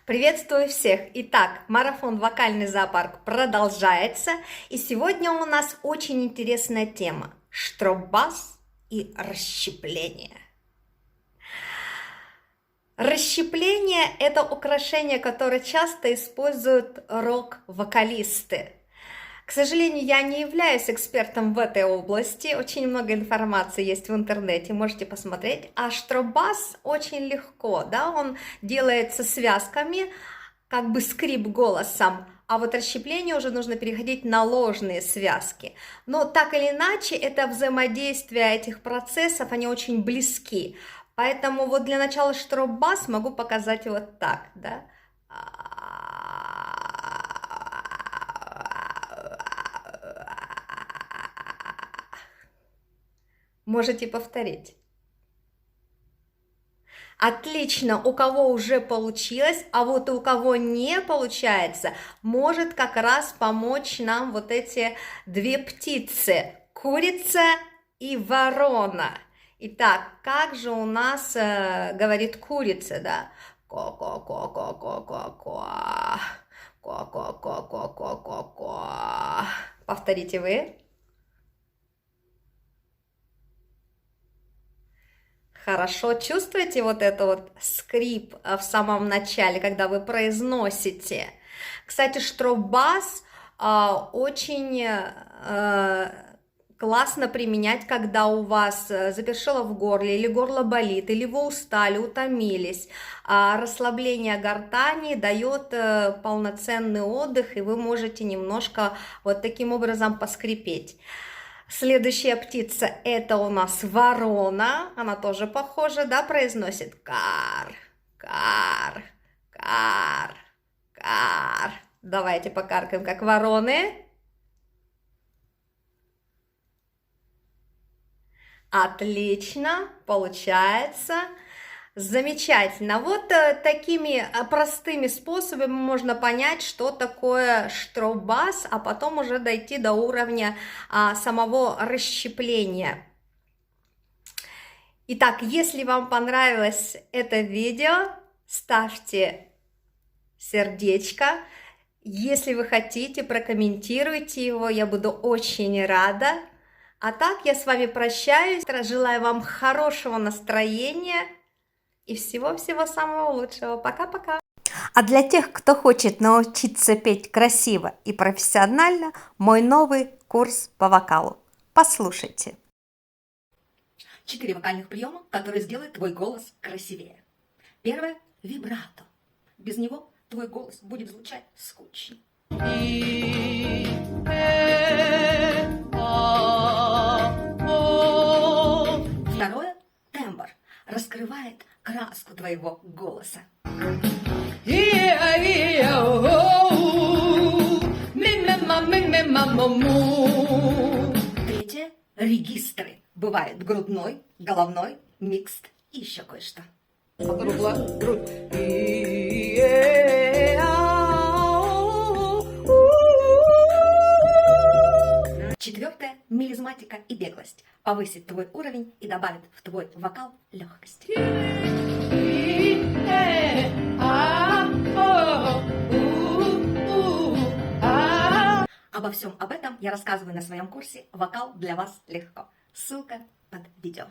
Приветствую всех! Итак, марафон «Вокальный зоопарк» продолжается, и сегодня у нас очень интересная тема – штроббас и расщепление. Расщепление – это украшение, которое часто используют рок-вокалисты. К сожалению, я не являюсь экспертом в этой области, очень много информации есть в интернете, можете посмотреть. А штроббас очень легко, да, он делается связками, как бы скрип голосом, а вот расщепление уже нужно переходить на ложные связки. Но так или иначе, это взаимодействие этих процессов, они очень близки. Поэтому вот для начала штроббас могу показать вот так, да. Можете повторить. Отлично, у кого уже получилось, а вот у кого не получается, может как раз помочь нам вот эти две птицы, курица и ворона. Итак, как же у нас говорит курица, да? Ко-ко-ко-ко-ко-ко-ко. Ко-ко-ко-ко-ко-ко-ко. Повторите вы. Хорошо чувствуете вот это вот скрип в самом начале, когда вы произносите. Кстати, штроббас очень классно применять, когда у вас запершило в горле, или горло болит, или вы устали, утомились. Расслабление гортани дает полноценный отдых, и вы можете немножко вот таким образом поскрипеть. Следующая птица – это у нас ворона, она тоже похожа, да, произносит кар, кар, кар, кар. Давайте покаркаем, как вороны. Отлично, получается. Замечательно. Вот такими простыми способами можно понять, что такое штроббас, а потом уже дойти до уровня самого расщепления. Итак, если вам понравилось это видео, ставьте сердечко. Если вы хотите, прокомментируйте его, я буду очень рада. А так, я с вами прощаюсь, желаю вам хорошего настроения и всего-всего самого лучшего. Пока-пока. А для тех, кто хочет научиться петь красиво и профессионально, мой новый курс по вокалу. Послушайте. 4 вокальных приема, которые сделают твой голос красивее. Первое – вибрато. Без него твой голос будет звучать скучно. Второе – тембр. Раскрывает краску твоего голоса. Третье – регистры. Бывает грудной, головной, микст и еще кое-что. Округла грудь. Четвертое – мелизматика и беглость. Повысит твой уровень и добавит в твой вокал легкость. Обо всем об этом я рассказываю на своем курсе «Вокал для вас легко». Ссылка под видео.